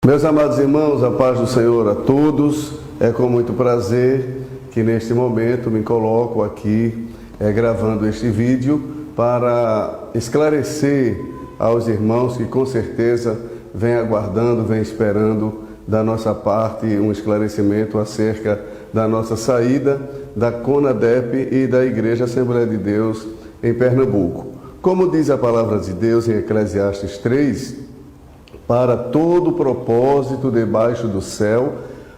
Meus amados irmãos, a paz do Senhor a todos. É com muito prazer que neste momento me coloco aqui gravando este vídeo para esclarecer aos irmãos que com certeza vêm aguardando, vêm esperando da nossa parte um esclarecimento acerca da nossa saída da CONADEP e da Igreja Assembleia de Deus em Pernambuco. Como diz a palavra de Deus em Eclesiastes 3, para todo propósito debaixo do céu,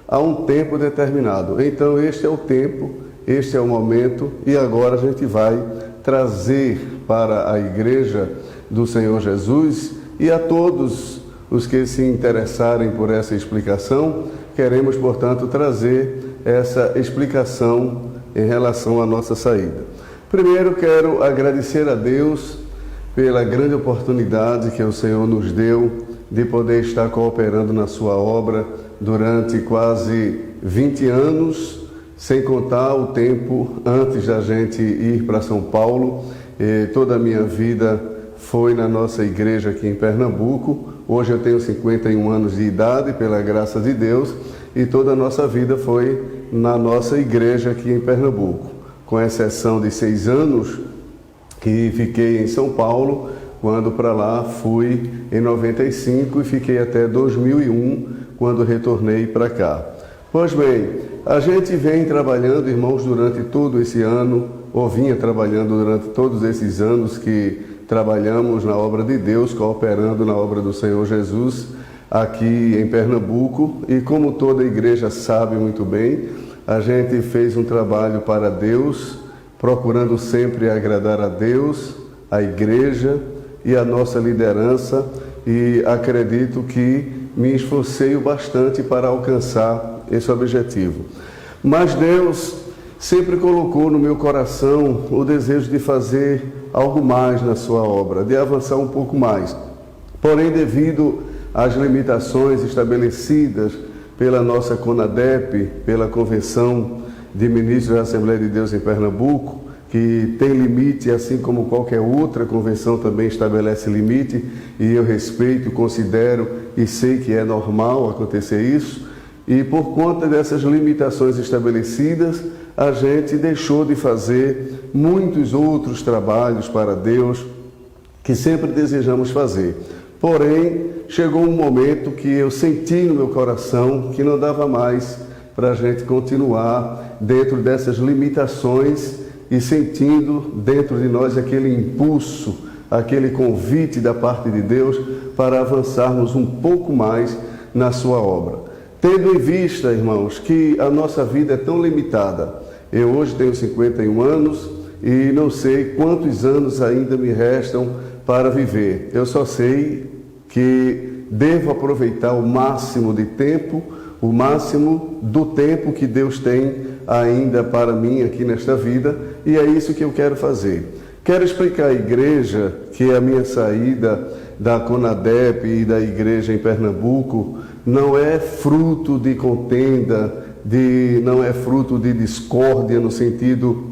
há um tempo determinado. Então este é o tempo, este é o momento, e agora a gente vai trazer para a Igreja do Senhor Jesus e a todos os que se interessarem por essa explicação, queremos, portanto, trazer essa explicação em relação à nossa saída. Primeiro, quero agradecer a Deus pela grande oportunidade que o Senhor nos deu de poder estar cooperando na sua obra durante quase 20 anos, sem contar o tempo antes da gente ir para São Paulo. Toda a minha vida foi na nossa igreja aqui em Pernambuco. Hoje eu tenho 51 anos de idade, pela graça de Deus, e toda a nossa vida foi na nossa igreja aqui em Pernambuco, com exceção de 6 anos que fiquei em São Paulo, quando para lá fui em 95 e fiquei até 2001, quando retornei para cá. Pois bem, a gente vem trabalhando, irmãos, durante todo esse ano, ou vinha trabalhando durante todos esses anos que trabalhamos na obra de Deus, cooperando na obra do Senhor Jesus, aqui em Pernambuco, e como toda a igreja sabe muito bem, a gente fez um trabalho para Deus, procurando sempre agradar a Deus, a igreja e a nossa liderança, e acredito que me esforcei bastante para alcançar esse objetivo. Mas Deus sempre colocou no meu coração o desejo de fazer algo mais na sua obra, de avançar um pouco mais. Porém, devido às limitações estabelecidas pela nossa CONADEP, pela Convenção de Ministros da Assembleia de Deus em Pernambuco, que tem limite, assim como qualquer outra convenção também estabelece limite, e eu respeito, considero e sei que é normal acontecer isso, e por conta dessas limitações estabelecidas, a gente deixou de fazer muitos outros trabalhos para Deus que sempre desejamos fazer. Porém, chegou um momento que eu senti no meu coração que não dava mais para a gente continuar dentro dessas limitações e sentindo dentro de nós aquele impulso, aquele convite da parte de Deus para avançarmos um pouco mais na sua obra. Tendo em vista, irmãos, que a nossa vida é tão limitada. Eu hoje tenho 51 anos e não sei quantos anos ainda me restam para viver. Eu só sei que devo aproveitar o máximo de tempo, o máximo do tempo que Deus tem ainda para mim aqui nesta vida, e é isso que eu quero fazer. Quero explicar à igreja que a minha saída da CONADEP e da igreja em Pernambuco não é fruto de contenda, não é fruto de discórdia, no sentido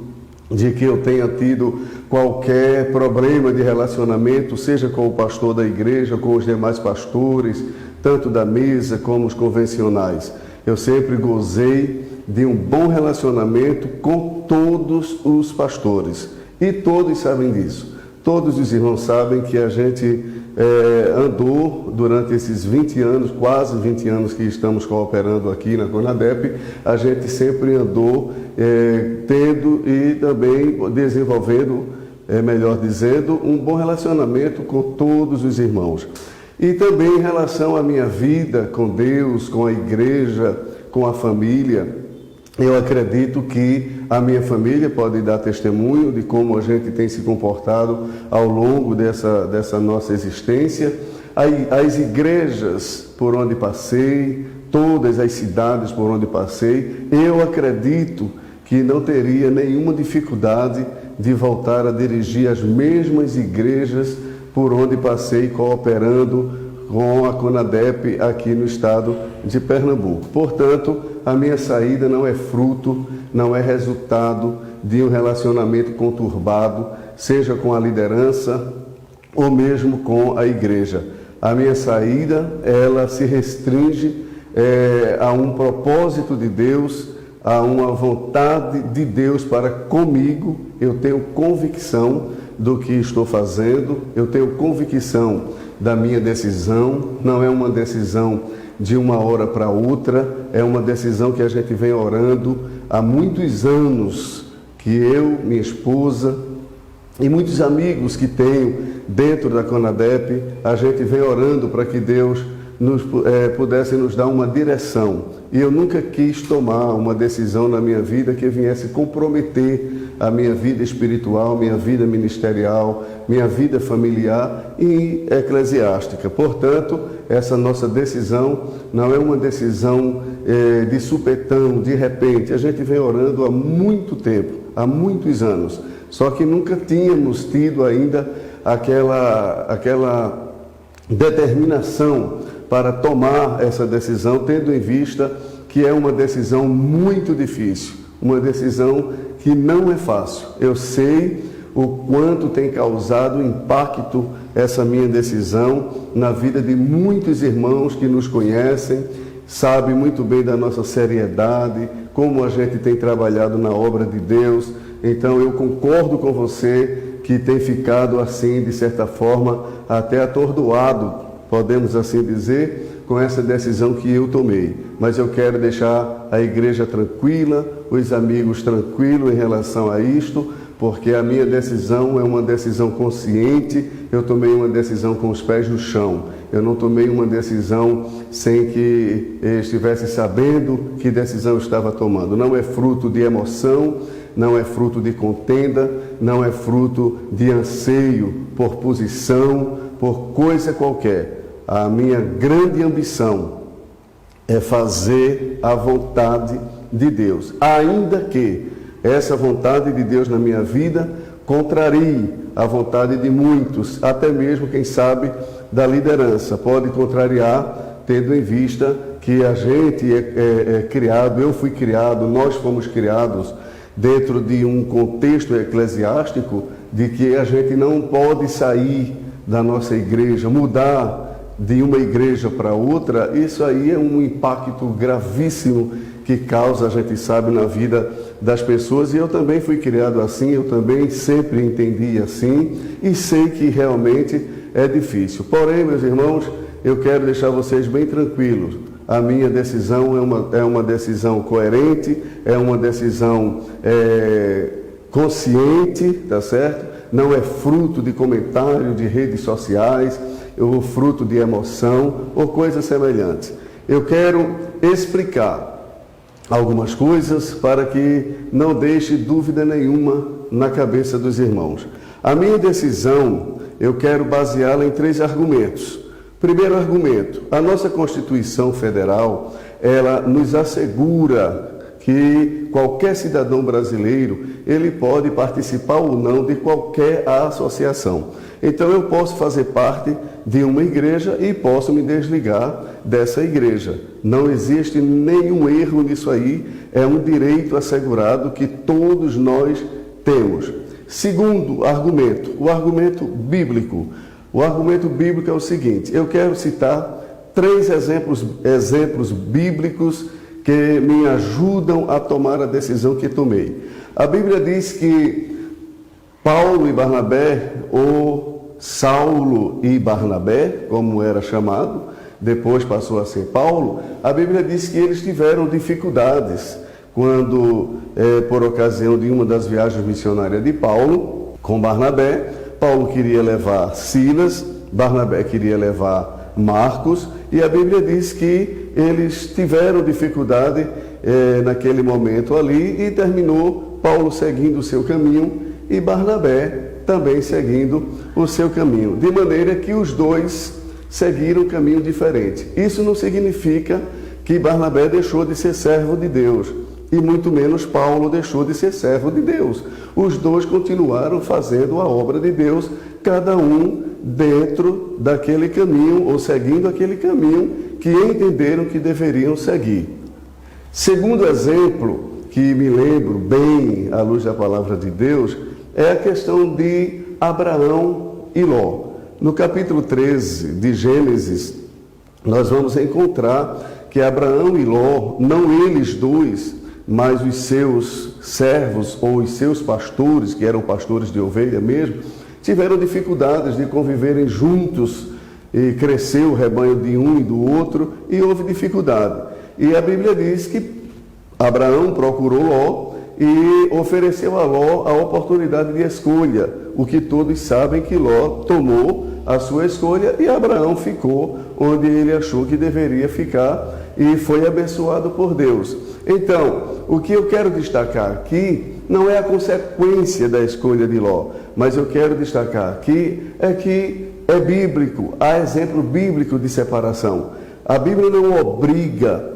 de que eu tenha tido qualquer problema de relacionamento, seja com o pastor da igreja, com os demais pastores, tanto da mesa como os convencionais. Eu sempre gozei de um bom relacionamento com todos os pastores. E todos sabem disso. Todos os irmãos sabem que a gente andou durante esses 20 anos, quase 20 anos que estamos cooperando aqui na CONADEP, a gente sempre andou tendo e também desenvolvendo, melhor dizendo, um bom relacionamento com todos os irmãos. E também em relação à minha vida com Deus, com a igreja, com a família, eu acredito que a minha família pode dar testemunho de como a gente tem se comportado ao longo dessa nossa existência. As igrejas por onde passei, todas as cidades por onde passei, eu acredito que não teria nenhuma dificuldade de voltar a dirigir as mesmas igrejas por onde passei cooperando com a CONADEP aqui no estado de Pernambuco. Portanto, a minha saída não é fruto, não é resultado de um relacionamento conturbado, seja com a liderança ou mesmo com a igreja. A minha saída, ela se restringe a um propósito de Deus, a uma vontade de Deus para comigo. Eu tenho convicção do que estou fazendo, eu tenho convicção da minha decisão. Não é uma decisão de uma hora para outra, é uma decisão que a gente vem orando há muitos anos, que eu, minha esposa e muitos amigos que tenho dentro da CONADEP, a gente vem orando para que Deus pudesse nos dar uma direção. E eu nunca quis tomar uma decisão na minha vida que viesse comprometer a minha vida espiritual, minha vida ministerial, minha vida familiar e eclesiástica. Portanto, essa nossa decisão não é uma decisão de supetão, de repente. A gente vem orando há muito tempo, há muitos anos, só que nunca tínhamos tido ainda aquela determinação para tomar essa decisão, tendo em vista que é uma decisão muito difícil, uma decisão que não é fácil. Eu sei o quanto tem causado impacto essa minha decisão na vida de muitos irmãos que nos conhecem, sabem muito bem da nossa seriedade, como a gente tem trabalhado na obra de Deus. Então eu concordo com você que tem ficado assim, de certa forma, até atordoado, podemos assim dizer, com essa decisão que eu tomei. Mas eu quero deixar a igreja tranquila, os amigos tranquilos em relação a isto, porque a minha decisão é uma decisão consciente. Eu tomei uma decisão com os pés no chão. Eu não tomei uma decisão sem que estivesse sabendo que decisão eu estava tomando. Não é fruto de emoção, não é fruto de contenda, não é fruto de anseio por posição, por coisa qualquer. A minha grande ambição é fazer a vontade de Deus, ainda que essa vontade de Deus na minha vida contrarie a vontade de muitos, até mesmo, quem sabe, da liderança. Pode contrariar, tendo em vista que a gente é criado, eu fui criado, nós fomos criados dentro de um contexto eclesiástico de que a gente não pode sair da nossa igreja, mudar de uma igreja para outra. Isso aí é um impacto gravíssimo que causa, a gente sabe, na vida das pessoas. E eu também fui criado assim, eu também sempre entendi assim e sei que realmente é difícil. Porém, meus irmãos, eu quero deixar vocês bem tranquilos. A minha decisão é uma decisão coerente, é uma decisão consciente, tá certo? Não é fruto de comentário de redes sociais, ou fruto de emoção, ou coisas semelhantes. Eu quero explicar algumas coisas para que não deixe dúvida nenhuma na cabeça dos irmãos. A minha decisão, eu quero baseá-la em 3 argumentos. Primeiro argumento: a nossa Constituição Federal, ela nos assegura que qualquer cidadão brasileiro, ele pode participar ou não de qualquer associação. Então eu posso fazer parte de uma igreja e posso me desligar dessa igreja. Não existe nenhum erro nisso aí, é um direito assegurado que todos nós temos. Segundo argumento, o argumento bíblico. O argumento bíblico é o seguinte: eu quero citar 3 exemplos bíblicos que me ajudam a tomar a decisão que tomei. A Bíblia diz que Paulo e Barnabé, ou Saulo e Barnabé, como era chamado, depois passou a ser Paulo, a Bíblia diz que eles tiveram dificuldades quando, por ocasião de uma das viagens missionárias de Paulo, com Barnabé, Paulo queria levar Silas, Barnabé queria levar Marcos, e a Bíblia diz que eles tiveram dificuldade naquele momento ali, e terminou Paulo seguindo o seu caminho e Barnabé também seguindo o seu caminho, de maneira que os dois seguiram um caminho diferente. Isso não significa que Barnabé deixou de ser servo de Deus, e muito menos Paulo deixou de ser servo de Deus. Os dois continuaram fazendo a obra de Deus, cada um dentro daquele caminho, ou seguindo aquele caminho que entenderam que deveriam seguir. Segundo exemplo, que me lembro bem à luz da palavra de Deus, é a questão de Abraão e Ló. No capítulo 13 de Gênesis, nós vamos encontrar que Abraão e Ló, não eles dois, mas os seus servos ou os seus pastores, que eram pastores de ovelha mesmo, tiveram dificuldades de conviverem juntos, e cresceu o rebanho de um e do outro, e houve dificuldade. E a Bíblia diz que Abraão procurou Ló e ofereceu a Ló a oportunidade de escolha, o que todos sabem que Ló tomou a sua escolha e Abraão ficou onde ele achou que deveria ficar e foi abençoado por Deus. Então, o que eu quero destacar aqui não é a consequência da escolha de Ló, mas eu quero destacar aqui é que é bíblico, há exemplo bíblico de separação. A Bíblia não obriga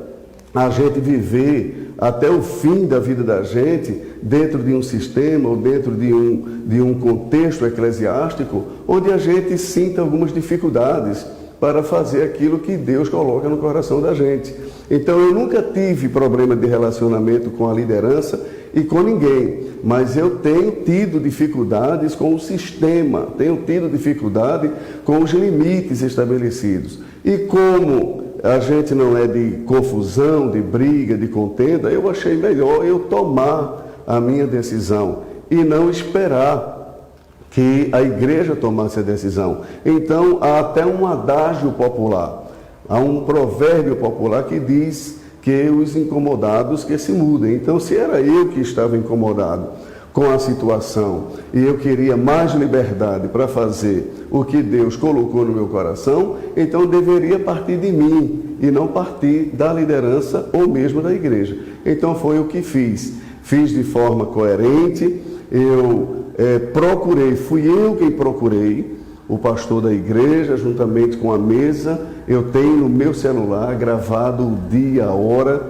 a gente viver até o fim da vida da gente dentro de um sistema ou dentro de um contexto eclesiástico onde a gente sinta algumas dificuldades para fazer aquilo que Deus coloca no coração da gente. Então eu nunca tive problema de relacionamento com a liderança e com ninguém, mas eu tenho tido dificuldades com o sistema, tenho tido dificuldade com os limites estabelecidos. E como a gente não é de confusão, de briga, de contenda, eu achei melhor eu tomar a minha decisão e não esperar que a igreja tomasse a decisão. Então, há até um adágio popular, há um provérbio popular que diz que os incomodados que se mudem. Então, se era eu que estava incomodado com a situação e eu queria mais liberdade para fazer o que Deus colocou no meu coração, então deveria partir de mim e não partir da liderança ou mesmo da igreja. Então foi o que fiz. Fiz de forma coerente, eu procurei, fui eu quem procurei o pastor da igreja, juntamente com a mesa. Eu tenho no meu celular gravado o dia, a hora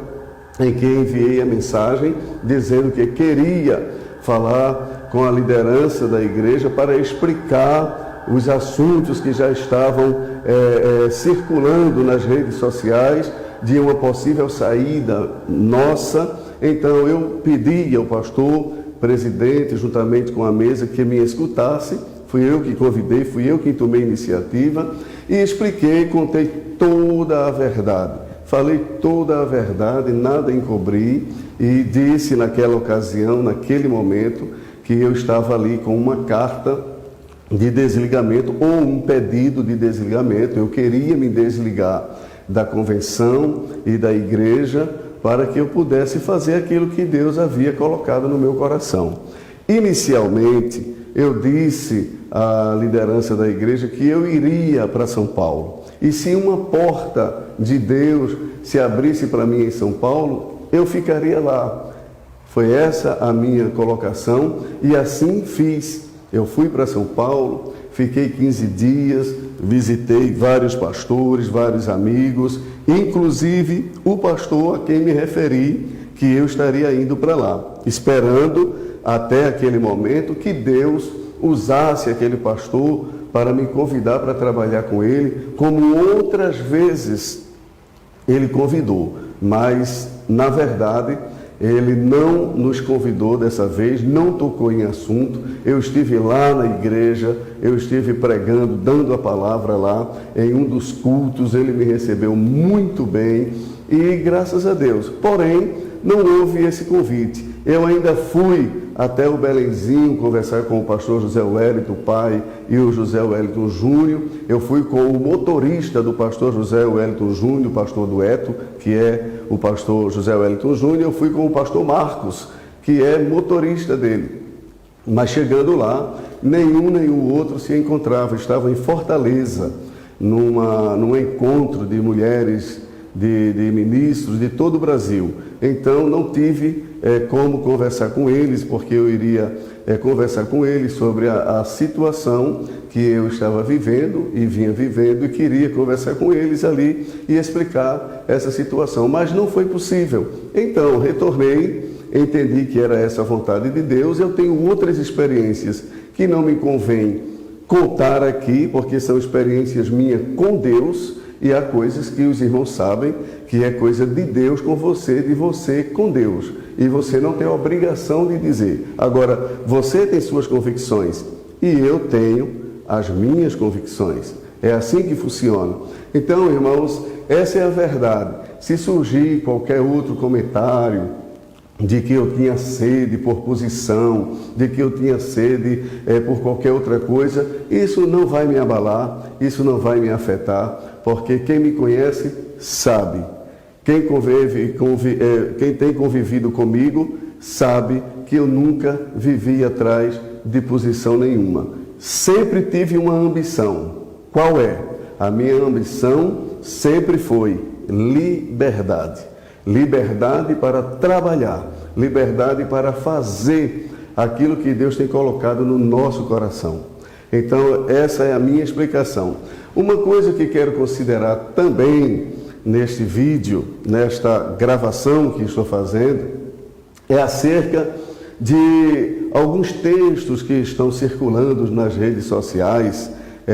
em que enviei a mensagem, dizendo que queria falar com a liderança da igreja para explicar os assuntos que já estavam circulando nas redes sociais de uma possível saída nossa. Então eu pedi ao pastor presidente, juntamente com a mesa, que me escutasse. Fui eu que convidei, fui eu que tomei iniciativa e expliquei, contei toda a verdade. Falei toda a verdade, nada encobri e disse naquela ocasião, naquele momento, que eu estava ali com uma carta de desligamento ou um pedido de desligamento. Eu queria me desligar da convenção e da igreja para que eu pudesse fazer aquilo que Deus havia colocado no meu coração. Inicialmente, eu disse à liderança da igreja que eu iria para São Paulo. E se uma porta de Deus se abrisse para mim em São Paulo, eu ficaria lá. Foi essa a minha colocação e assim fiz. Eu fui para São Paulo, fiquei 15 dias, visitei vários pastores, vários amigos, inclusive o pastor a quem me referi que eu estaria indo para lá, esperando até aquele momento que Deus usasse aquele pastor para me convidar para trabalhar com ele, como outras vezes ele convidou, mas na verdade ele não nos convidou dessa vez, não tocou em assunto. Eu estive lá na igreja, eu estive pregando, dando a palavra lá, em um dos cultos, ele me recebeu muito bem e graças a Deus. Porém, não houve esse convite. Eu ainda fui até o Belenzinho conversar com o pastor José Wellington, pai, e o José Wellington Júnior. Eu fui com o motorista do pastor José Wellington Júnior, pastor Dueto, que é o pastor José Wellington Júnior. Eu fui com o pastor Marcos, que é motorista dele. Mas chegando lá, nenhum nem o outro se encontrava. Estavam em Fortaleza, num encontro de mulheres, de ministros de todo o Brasil. Então não tive como conversar com eles, porque eu iria conversar com eles sobre a situação que eu estava vivendo e vinha vivendo, e queria conversar com eles ali e explicar essa situação, mas não foi possível. Então retornei, entendi que era essa a vontade de Deus. Eu tenho outras experiências que não me convém contar aqui, porque são experiências minhas com Deus, e há coisas que os irmãos sabem que é coisa de Deus com você, de você com Deus. E você não tem a obrigação de dizer. Agora, você tem suas convicções e eu tenho as minhas convicções. É assim que funciona. Então, irmãos, essa é a verdade. Se surgir qualquer outro comentário de que eu tinha sede por posição, de que eu tinha sede por qualquer outra coisa, isso não vai me abalar, isso não vai me afetar, porque quem me conhece sabe. Quem tem convivido comigo sabe que eu nunca vivi atrás de posição nenhuma. Sempre tive uma ambição. Qual é? A minha ambição sempre foi liberdade. Liberdade para trabalhar, liberdade para fazer aquilo que Deus tem colocado no nosso coração. Então, essa é a minha explicação. Uma coisa que quero considerar também neste vídeo, nesta gravação que estou fazendo, é acerca de alguns textos que estão circulando nas redes sociais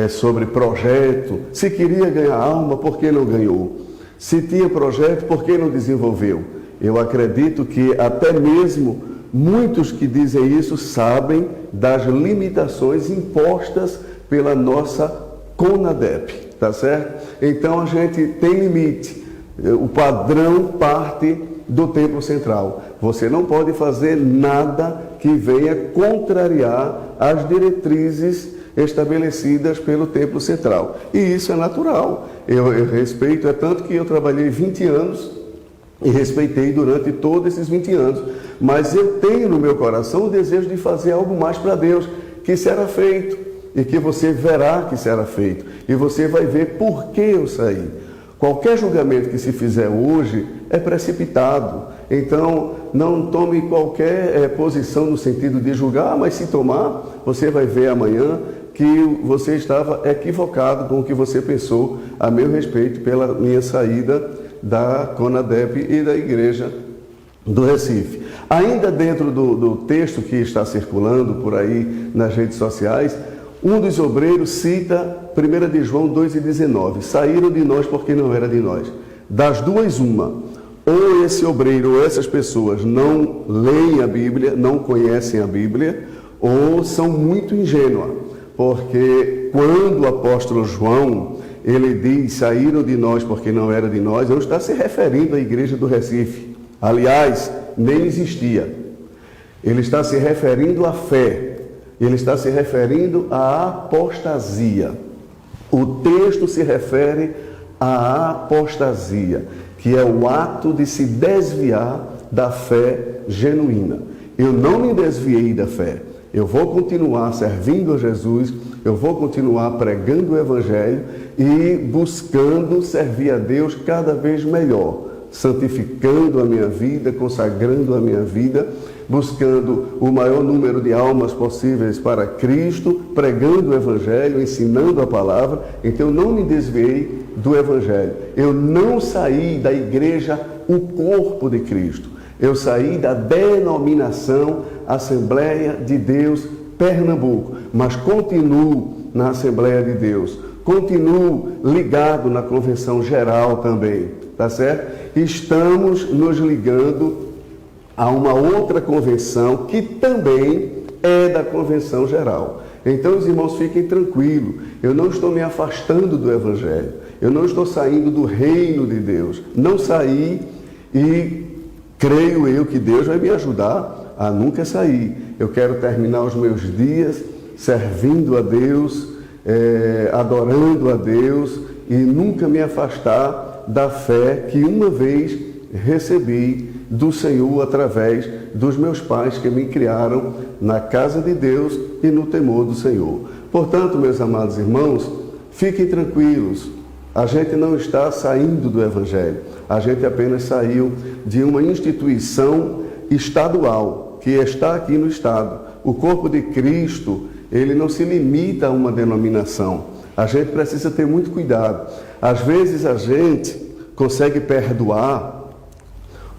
sobre projeto. Se queria ganhar alma, por que não ganhou? Se tinha projeto, por que não desenvolveu? Eu acredito que até mesmo muitos que dizem isso sabem das limitações impostas pela nossa CONADEP, tá certo? Então a gente tem limite. O padrão parte do Templo Central. Você não pode fazer nada que venha contrariar as diretrizes estabelecidas pelo Templo Central. E isso é natural. Eu respeito, é tanto que eu trabalhei 20 anos e respeitei durante todos esses 20 anos. Mas eu tenho no meu coração o desejo de fazer algo mais para Deus, que será feito, e que você verá que será feito. E você vai ver por que eu saí. Qualquer julgamento que se fizer hoje é precipitado. Então, não tome qualquer posição no sentido de julgar, mas se tomar, você vai ver amanhã que você estava equivocado com o que você pensou a meu respeito pela minha saída da CONADEP e da Igreja do Recife. Ainda dentro do texto que está circulando por aí nas redes sociais, um dos obreiros cita 1 de João 2,19. Saíram de nós porque não era de nós. Das duas, uma. Ou esse obreiro ou essas pessoas não leem a Bíblia, não conhecem a Bíblia, ou são muito ingênuas. Porque quando o apóstolo João, ele diz, saíram de nós porque não era de nós, não está se referindo à igreja do Recife. Aliás, nem existia. Ele está se referindo à fé. Ele está se referindo à apostasia. O texto se refere à apostasia, que é o ato de se desviar da fé genuína. Eu não me desviei da fé. Eu vou continuar servindo a Jesus, eu vou continuar pregando o Evangelho e buscando servir a Deus cada vez melhor, santificando a minha vida, consagrando a minha vida, buscando o maior número de almas possíveis para Cristo, pregando o Evangelho, ensinando a palavra. Então eu não me desviei do Evangelho. Eu não saí da igreja, o corpo de Cristo. Eu saí da denominação Assembleia de Deus Pernambuco, mas continuo na Assembleia de Deus, continuo ligado na Convenção Geral também, tá certo? Estamos nos ligando a uma outra convenção que também é da Convenção Geral. Então, os irmãos, fiquem tranquilos, eu não estou me afastando do Evangelho, eu não estou saindo do reino de Deus, não saí e creio eu que Deus vai me ajudar a nunca sair. Eu quero terminar os meus dias servindo a Deus, adorando a Deus e nunca me afastar da fé que uma vez recebi do Senhor através dos meus pais que me criaram na casa de Deus e no temor do Senhor. Portanto, meus amados irmãos, fiquem tranquilos. A gente não está saindo do Evangelho. A gente apenas saiu de uma instituição estadual que está aqui no Estado. O corpo de Cristo, ele não se limita a uma denominação. A gente precisa ter muito cuidado. Às vezes a gente consegue perdoar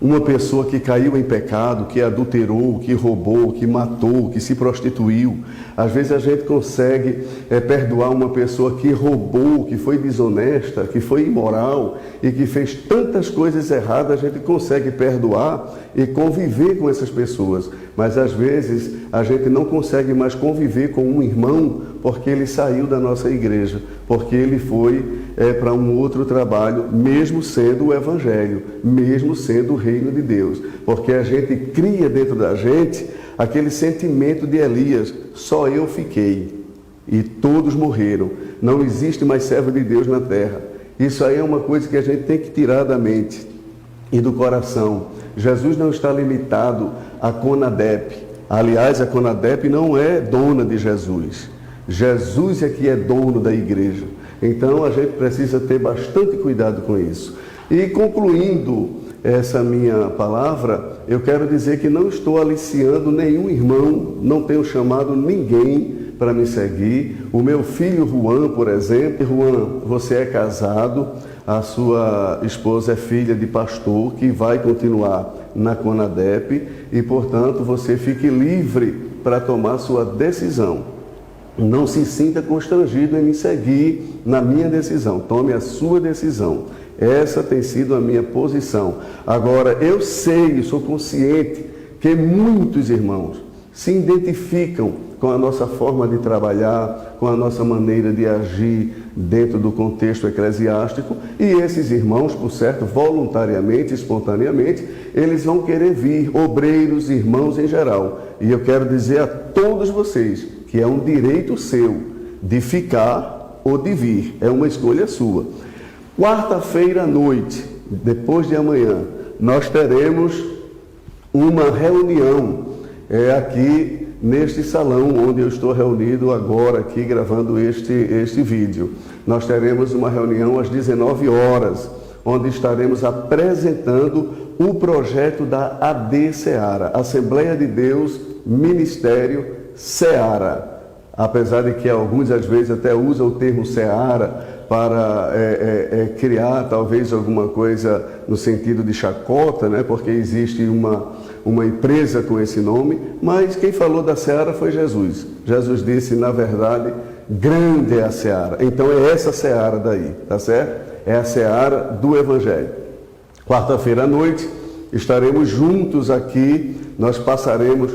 uma pessoa que caiu em pecado, que adulterou, que roubou, que matou, que se prostituiu. Às vezes a gente consegue perdoar uma pessoa que roubou, que foi desonesta, que foi imoral e que fez tantas coisas erradas, a gente consegue perdoar e conviver com essas pessoas. Mas às vezes a gente não consegue mais conviver com um irmão porque ele saiu da nossa igreja, porque ele foi para um outro trabalho, mesmo sendo o Evangelho, mesmo sendo o reino de Deus. Porque a gente cria dentro da gente aquele sentimento de Elias: só eu fiquei e todos morreram, não existe mais servo de Deus na terra. Isso aí é uma coisa que a gente tem que tirar da mente e do coração. Jesus não está limitado a Conadep. Aliás, a Conadep não é dona de Jesus. Jesus é que é dono da igreja. Então a gente precisa ter bastante cuidado com isso. E concluindo essa minha palavra, eu quero dizer que não estou aliciando nenhum irmão, não tenho chamado ninguém para me seguir. O meu filho Juan, por exemplo: Juan, você é casado, a sua esposa é filha de pastor que vai continuar na Conadep e, portanto, você fique livre para tomar sua decisão. Não se sinta constrangido em me seguir na minha decisão. Tome a sua decisão. Essa tem sido a minha posição. Agora, eu sei, sou consciente que muitos irmãos se identificam com a nossa forma de trabalhar, com a nossa maneira de agir dentro do contexto eclesiástico, e esses irmãos, por certo, voluntariamente, espontaneamente, eles vão querer vir, obreiros, irmãos em geral. E eu quero dizer a todos vocês que é um direito seu de ficar ou de vir, é uma escolha sua. Quarta-feira à noite, depois de amanhã, nós teremos uma reunião aqui neste salão onde eu estou reunido agora aqui gravando este vídeo. Nós teremos uma reunião às 19 horas, onde estaremos apresentando o projeto da AD Seara, Assembleia de Deus Ministério Seara. Apesar de que alguns às vezes até usam o termo Seara para criar talvez alguma coisa no sentido de chacota, né? Porque existe uma empresa com esse nome, mas quem falou da Seara foi Jesus. Jesus disse, na verdade, grande é a Seara. Então é essa Seara daí, tá certo? É a Seara do Evangelho. Quarta-feira à noite estaremos juntos aqui, nós passaremos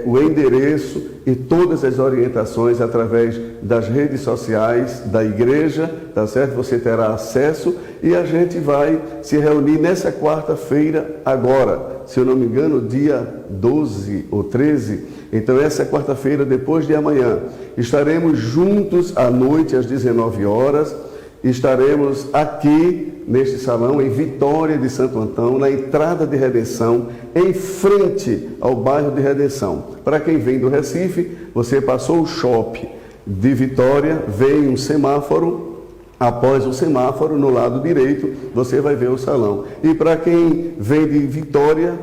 o endereço e todas as orientações através das redes sociais da igreja, tá certo? Você terá acesso e a gente vai se reunir nessa quarta-feira agora, se eu não me engano, dia 12 ou 13. Então essa quarta-feira, depois de amanhã, estaremos juntos à noite às 19 horas. Estaremos aqui neste salão em Vitória de Santo Antão, na entrada de Redenção, em frente ao bairro de Redenção. Para quem vem do Recife, você passou o shopping de Vitória, vem um semáforo, após o semáforo, no lado direito, você vai ver o salão. E para quem vem de Vitória,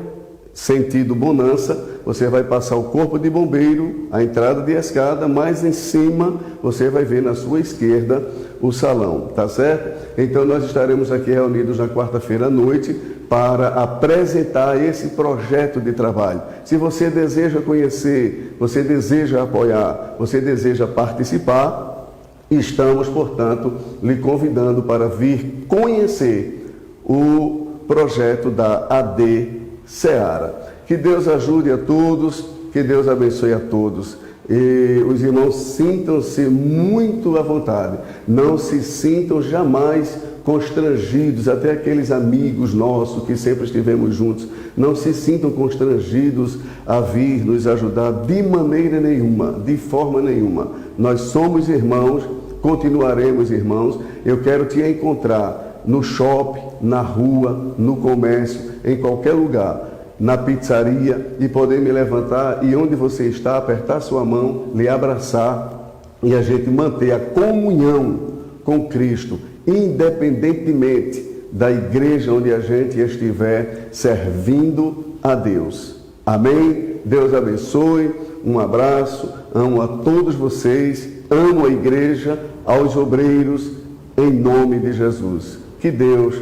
sentido Bonança, você vai passar o Corpo de Bombeiro, a entrada de escada, mais em cima você vai ver na sua esquerda o salão, tá certo? Então nós estaremos aqui reunidos na quarta-feira à noite para apresentar esse projeto de trabalho. Se você deseja conhecer, você deseja apoiar, você deseja participar, estamos, portanto, lhe convidando para vir conhecer o projeto da AD Seara. Que Deus ajude a todos, que Deus abençoe a todos. E os irmãos sintam-se muito à vontade, não se sintam jamais constrangidos, até aqueles amigos nossos que sempre estivemos juntos, não se sintam constrangidos a vir nos ajudar de maneira nenhuma, de forma nenhuma. Nós somos irmãos, continuaremos irmãos. Eu quero te encontrar no shopping, na rua, no comércio, em qualquer lugar, na pizzaria, e poder me levantar e onde você está, apertar sua mão, lhe abraçar e a gente manter a comunhão com Cristo, independentemente da igreja onde a gente estiver servindo a Deus. Amém? Deus abençoe, um abraço, amo a todos vocês, amo a igreja, aos obreiros, em nome de Jesus. Que Deus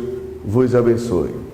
vos abençoe.